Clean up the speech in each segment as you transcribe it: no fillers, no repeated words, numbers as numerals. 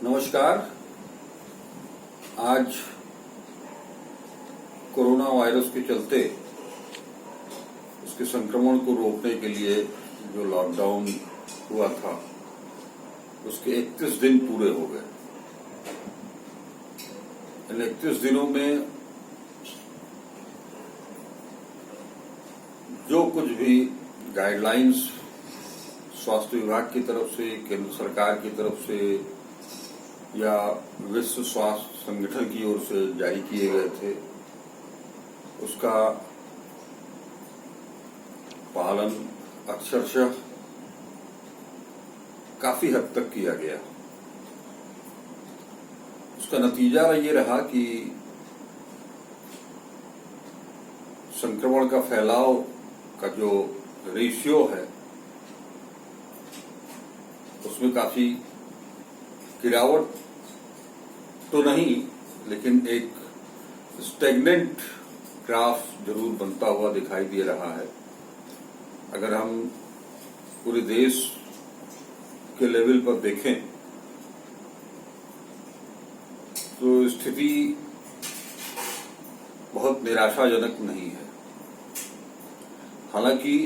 नमस्कार। आज corona virus के चलते उसके संक्रमण को रोकने के लिए जो लॉकडाउन हुआ था उसके 31 दिन पूरे हो गए। इन 31 दिनों में जो कुछ भी गाइडलाइंस स्वास्थ्य विभाग की तरफ से, केंद्र सरकार की तरफ से या विश्व स्वास्थ्य संगठन की ओर से जारी किए गए थे, उसका पालन अक्षरशः काफी हद तक किया गया। उसका नतीजा ये रहा कि संक्रमण का फैलाव का जो रेशियो है उसमें काफी गिरावट तो नहीं, लेकिन एक स्टेगनेंट ग्राफ जरूर बनता हुआ दिखाई दे रहा है। अगर हम पूरे देश के लेवल पर देखें तो स्थिति बहुत निराशाजनक नहीं है। हालांकि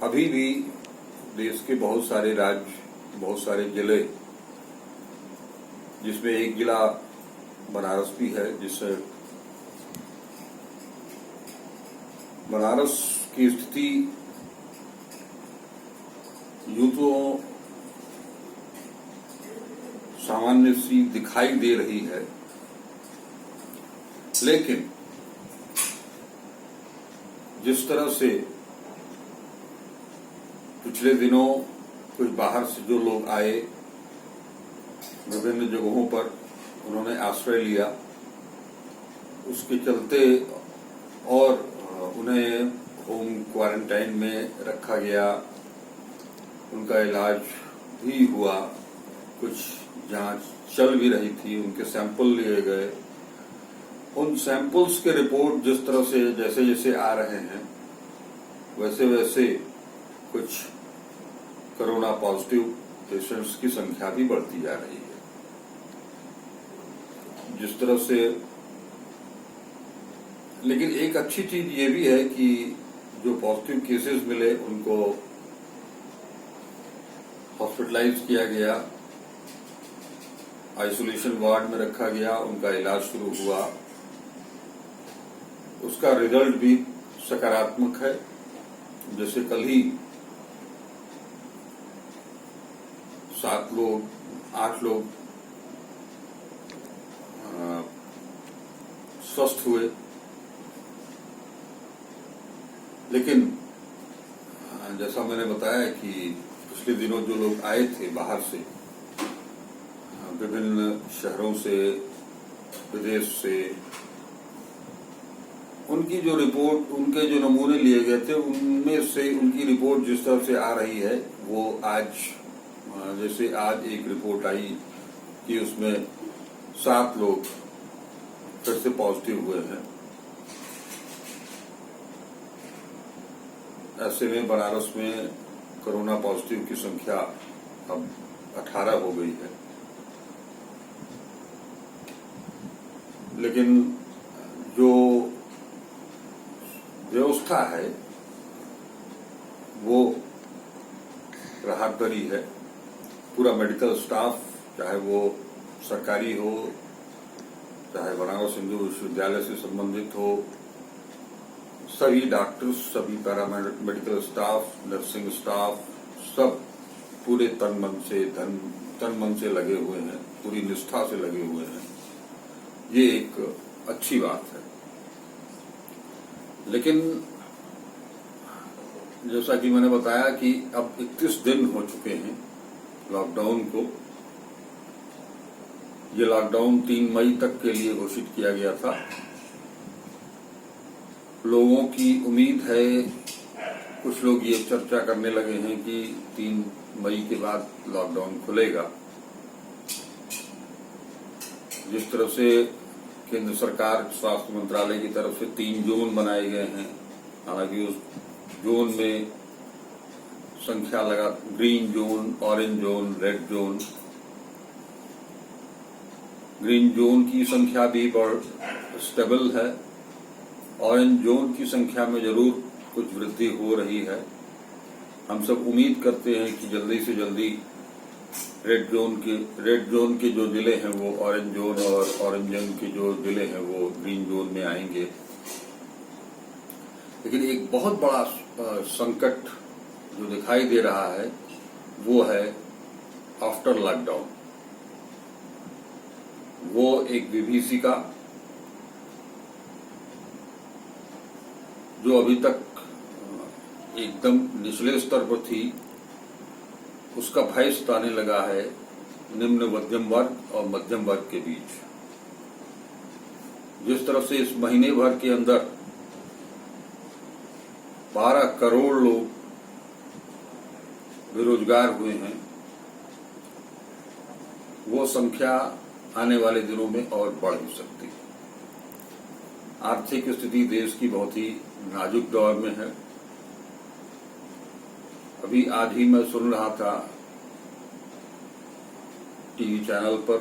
अभी भी देश के बहुत सारे राज्य, बहुत सारे जिले, जिसमें एक जिला बनारस भी है, जिससे बनारस की स्थिति यूं तो सामान्य सी दिखाई दे रही है, लेकिन जिस तरह से पिछले दिनों कुछ बाहर से जो लोग आए, विभिन्न जगहों पर उन्होंने आश्रय लिया, उसके चलते और उन्हें होम क्वारंटाइन में रखा गया, उनका इलाज भी हुआ, कुछ जांच चल भी रही थी, उनके सैंपल लिए गए। उन सैंपल्स के रिपोर्ट जिस तरह से जैसे जैसे आ रहे हैं वैसे वैसे कुछ कोरोना पॉजिटिव पेशेंट्स की संख्या भी बढ़ती जा रही है। जिस तरह से, लेकिन एक अच्छी चीज ये भी है कि जो पॉजिटिव केसेस मिले उनको हॉस्पिटलाइज किया गया, आइसोलेशन वार्ड में रखा गया, उनका इलाज शुरू हुआ। उसका रिजल्ट भी सकारात्मक है। जैसे कल ही 7 लोग, 8 लोग स्वस्थ हुए, लेकिन जैसा मैंने बताया कि पिछले दिनों जो लोग आए थे बाहर से, विभिन्न शहरों से, विदेश से, उनकी जो रिपोर्ट, उनके जो नमूने लिए गए थे, उनमें से उनकी रिपोर्ट जिस तरह से आ रही है वो आज, जैसे आज एक रिपोर्ट आई कि उसमें 7 लोग फिर से पॉजिटिव हुए हैं। ऐसे में बनारस में कोरोना पॉजिटिव की संख्या अब 18 हो गई है। लेकिन जो व्यवस्था है वो राहत भरी है। पूरा मेडिकल स्टाफ, चाहे वो सरकारी हो, चाहे बनारस हिंदू विश्वविद्यालय से संबंधित हो, सभी डॉक्टर्स, सभी पैरामेडिकल स्टाफ, नर्सिंग स्टाफ, सब पूरे तन मन से लगे हुए हैं, पूरी निष्ठा से लगे हुए हैं। ये एक अच्छी बात है। लेकिन जैसा कि मैंने बताया कि अब 31 दिन हो चुके हैं लॉकडाउन को। ये लॉकडाउन 3 मई तक के लिए घोषित किया गया था। लोगों की उम्मीद है, कुछ लोग ये चर्चा करने लगे हैं कि 3 मई के बाद लॉकडाउन खुलेगा। जिस तरह से केंद्र सरकार, स्वास्थ्य मंत्रालय की तरफ से 3 जोन बनाए गए हैं, हालांकि उस जोन में संख्या लगा, green zone, orange zone, red zone, green zone की संख्या भी स्टेबल है। ऑरेंज जोन की संख्या में जरूर कुछ वृद्धि हो रही है। हम सब उम्मीद करते हैं कि जल्दी से जल्दी रेड जोन के जो जिले हैं वो ऑरेंज जोन और ऑरेंज जोन के जो जिले हैं वो ग्रीन जोन में आएंगे। लेकिन एक बहुत बड़ा संकट जो दिखाई दे रहा है वो है आफ्टर लॉकडाउन। वो एक विभीषिका जो अभी तक एकदम निचले स्तर पर थी, उसका भय सताने लगा है निम्न मध्यम वर्ग और मध्यम वर्ग के बीच। जिस तरह से इस महीने भर के अंदर 12 करोड़ लोग बेरोजगार हुए हैं, वो संख्या आने वाले दिनों में और बढ़ भी सकती है। आर्थिक स्थिति देश की बहुत ही नाजुक दौर में है। अभी आज ही मैं सुन रहा था टीवी चैनल पर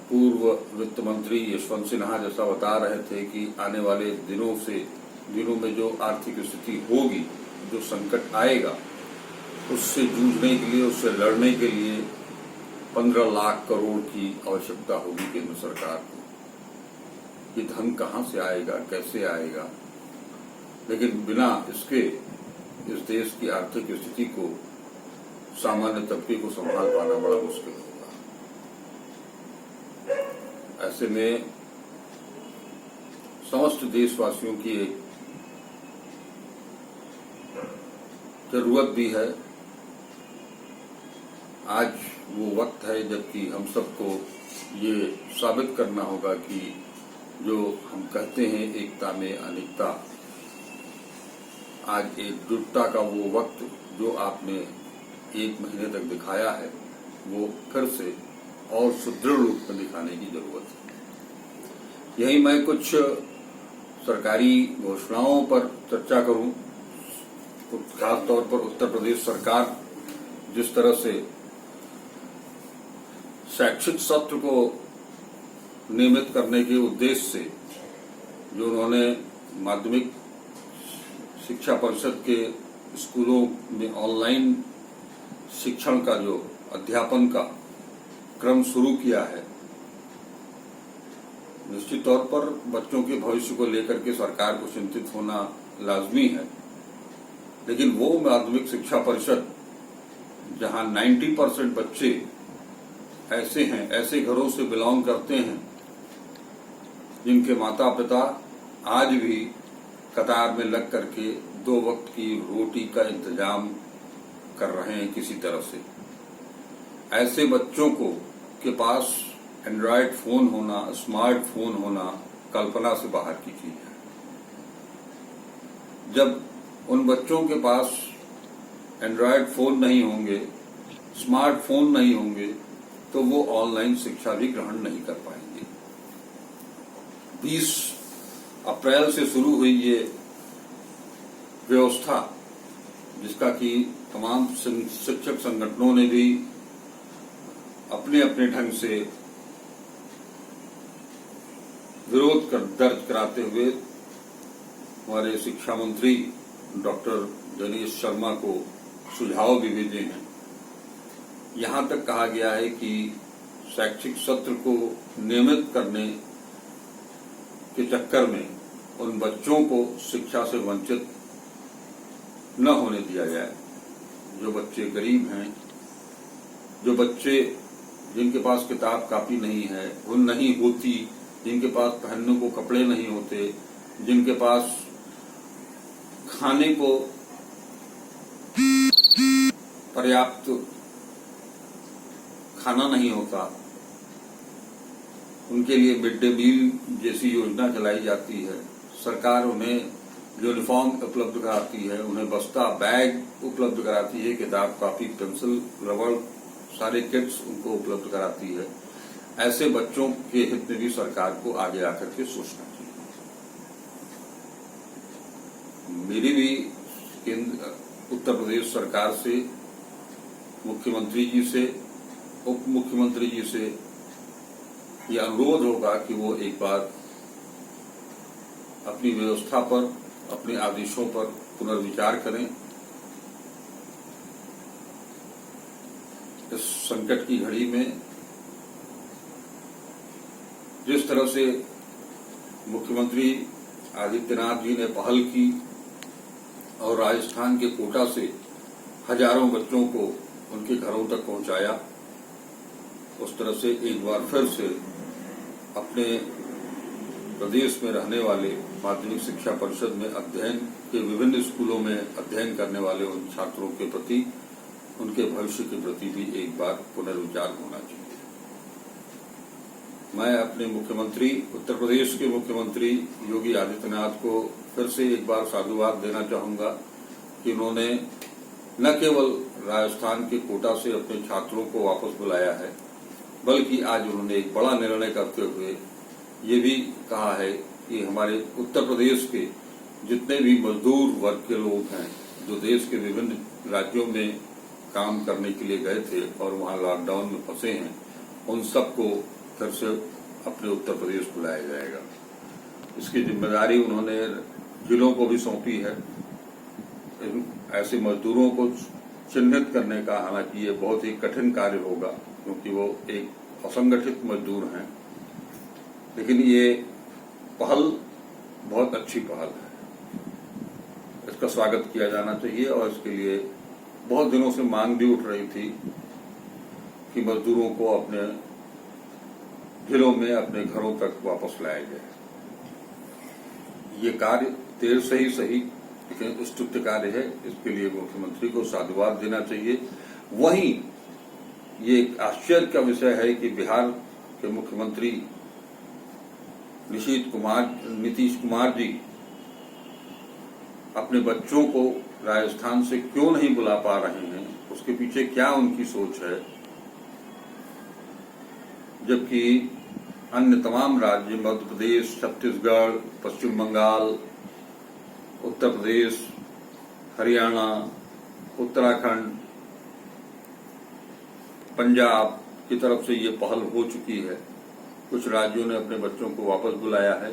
पूर्व वित्त मंत्री यशवंत सिन्हा जैसा बता रहे थे कि आने वाले दिनों में जो आर्थिक स्थिति होगी, जो संकट आएगा, उससे जूझने के लिए, उससे लड़ने के लिए 15 लाख करोड़ की आवश्यकता होगी केंद्र सरकार को। ये धन कहां से आएगा, कैसे आएगा? लेकिन बिना इसके इस देश की आर्थिक स्थिति को, सामान्य तबके को संभाल पाना बड़ा मुश्किल होगा। ऐसे में समस्त देशवासियों की एक जरूरत भी है। आज वो वक्त है जबकि हम सबको ये साबित करना होगा कि जो हम कहते हैं एकता में अनेकता, आज एकजुटता का वो वक्त जो आपने 1 महीने तक दिखाया है, वो फिर से और सुदृढ़ रूप में दिखाने की जरूरत है। यही मैं कुछ सरकारी घोषणाओं पर चर्चा करूं। तो खास तौर पर उत्तर प्रदेश सरकार जिस तरह से शैक्षिक सत्र को नियमित करने के उद्देश्य से जो उन्होंने माध्यमिक शिक्षा परिषद के स्कूलों में ऑनलाइन शिक्षण का जो अध्यापन का क्रम शुरू किया है, निश्चित तौर पर बच्चों के भविष्य को लेकर के सरकार को चिंतित होना लाजमी है। लेकिन वो माध्यमिक शिक्षा परिषद जहां 90% बच्चे ऐसे हैं, ऐसे घरों से बिलोंग करते हैं जिनके माता पिता आज भी कतार में लग करके 2 वक्त की रोटी का इंतजाम कर रहे हैं किसी तरह से, ऐसे बच्चों के पास एंड्रॉयड फोन होना, स्मार्टफोन होना कल्पना से बाहर की चीज है। जब उन बच्चों के पास एंड्रॉयड फोन नहीं होंगे, स्मार्टफोन नहीं होंगे, तो वो ऑनलाइन शिक्षा भी ग्रहण नहीं कर पाएंगे। 20 अप्रैल से शुरू हुई ये व्यवस्था, जिसका कि तमाम शिक्षक संगठनों ने भी अपने अपने ढंग से विरोध दर्ज कराते हुए हमारे शिक्षा मंत्री डॉक्टर दिनेश शर्मा को सुझाव भी भेजे हैं। यहां तक कहा गया है कि शैक्षिक सत्र को नियमित करने के चक्कर में उन बच्चों को शिक्षा से वंचित न होने दिया जाए। जो बच्चे गरीब हैं, जो बच्चे जिनके पास किताब कापी नहीं है, उन नहीं होती, जिनके पास पहनने को कपड़े नहीं होते, जिनके पास खाने को पर्याप्त खाना नहीं होता, उनके लिए मिड डे मील जैसी योजना चलाई जाती है। सरकार उन्हें यूनिफॉर्म उपलब्ध कराती है, उन्हें बस्ता बैग उपलब्ध कराती है, किताब कॉपी पेंसिल रबड़ सारे किट्स उनको उपलब्ध कराती है। ऐसे बच्चों के हित में भी सरकार को आगे आकर के सोचना चाहिए। मेरी भी उत्तर प्रदेश सरकार से, मुख्यमंत्री जी से उप मुख्यमंत्री जी से यह अनुरोध होगा कि वो एक बार अपनी व्यवस्था पर, अपने आदेशों पर पुनर्विचार करें। इस संकट की घड़ी में जिस तरह से मुख्यमंत्री आदित्यनाथ जी ने पहल की और राजस्थान के कोटा से हजारों बच्चों को उनके घरों तक पहुंचाया, उस तरह से एक बार फिर से अपने प्रदेश में रहने वाले माध्यमिक शिक्षा परिषद में अध्ययन के विभिन्न स्कूलों में अध्ययन करने वाले उन छात्रों के प्रति, उनके भविष्य के प्रति भी एक बार पुनर्विचार होना चाहिए। मैं अपने मुख्यमंत्री, उत्तर प्रदेश के मुख्यमंत्री योगी आदित्यनाथ को फिर से एक बार साधुवाद देना चाहूंगा कि उन्होंने न केवल राजस्थान के कोटा से अपने छात्रों को वापस बुलाया है, बल्कि आज उन्होंने एक बड़ा निर्णय करते हुए ये भी कहा है कि हमारे उत्तर प्रदेश के जितने भी मजदूर वर्ग के लोग हैं, जो देश के विभिन्न राज्यों में काम करने के लिए गए थे और वहां लॉकडाउन में फंसे हैं, उन सबको फिर से अपने उत्तर प्रदेश बुलाया जाएगा। इसकी जिम्मेदारी उन्होंने जिलों को भी सौंपी है। ऐसे मजदूरों को चिन्हित करने का, हालांकि ये बहुत ही कठिन कार्य होगा क्योंकि वो एक असंगठित मजदूर हैं, लेकिन ये पहल बहुत अच्छी पहल है। इसका स्वागत किया जाना चाहिए और इसके लिए बहुत दिनों से मांग भी उठ रही थी कि मजदूरों को अपने जिलों में, अपने घरों तक वापस लाया जाए। ये कार्य देर से ही सही, लेकिन स्तुत्य कार्य है। इसके लिए मुख्यमंत्री को साधुवाद देना चाहिए। वहीं ये एक आश्चर्य का विषय है कि बिहार के मुख्यमंत्री नीतीश कुमार जी अपने बच्चों को राजस्थान से क्यों नहीं बुला पा रहे हैं, उसके पीछे क्या उनकी सोच है, जबकि अन्य तमाम राज्य, मध्य प्रदेश, छत्तीसगढ़, पश्चिम बंगाल, उत्तर प्रदेश, हरियाणा, उत्तराखंड, पंजाब की तरफ से ये पहल हो चुकी है। कुछ राज्यों ने अपने बच्चों को वापस बुलाया है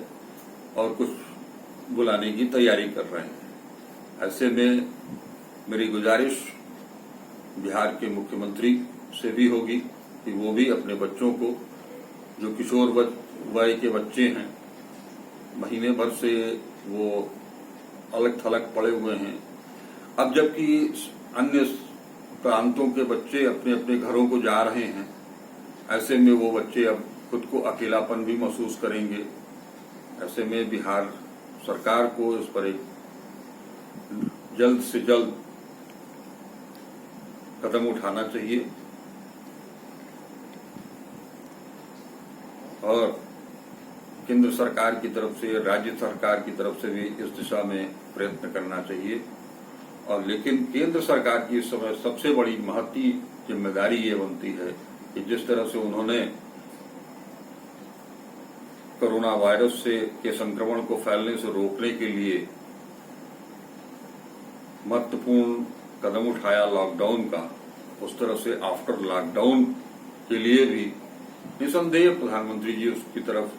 और कुछ बुलाने की तैयारी कर रहे हैं। ऐसे में मेरी गुजारिश बिहार के मुख्यमंत्री से भी होगी कि वो भी अपने बच्चों को, जो किशोर वय के बच्चे हैं, महीने भर से वो अलग थलग पड़े हुए हैं, अब जबकि अन्य प्रांतों के बच्चे अपने अपने घरों को जा रहे हैं, ऐसे में वो बच्चे अब खुद को अकेलापन भी महसूस करेंगे। ऐसे में बिहार सरकार को इस पर एक जल्द से जल्द कदम उठाना चाहिए और केंद्र सरकार की तरफ से, राज्य सरकार की तरफ से भी इस दिशा में प्रयत्न करना चाहिए। और लेकिन केंद्र सरकार की इस समय सबसे बड़ी महती जिम्मेदारी ये बनती है कि जिस तरह से उन्होंने कोरोना वायरस के संक्रमण को फैलने से रोकने के लिए महत्वपूर्ण कदम उठाया लॉकडाउन का, उस तरह से आफ्टर लॉकडाउन के लिए भी निसंदेह प्रधानमंत्री जी उसकी तरफ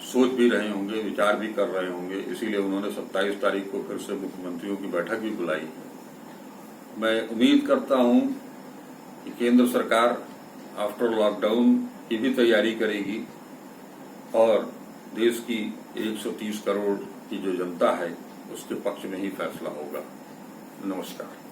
सोच भी रहे होंगे, विचार भी कर रहे होंगे। इसीलिए उन्होंने 27 तारीख को फिर से मुख्यमंत्रियों की बैठक भी बुलाई है। मैं उम्मीद करता हूं कि केंद्र सरकार आफ्टर लॉकडाउन की भी तैयारी करेगी और देश की 130 करोड़ की जो जनता है उसके पक्ष में ही फैसला होगा। नमस्कार।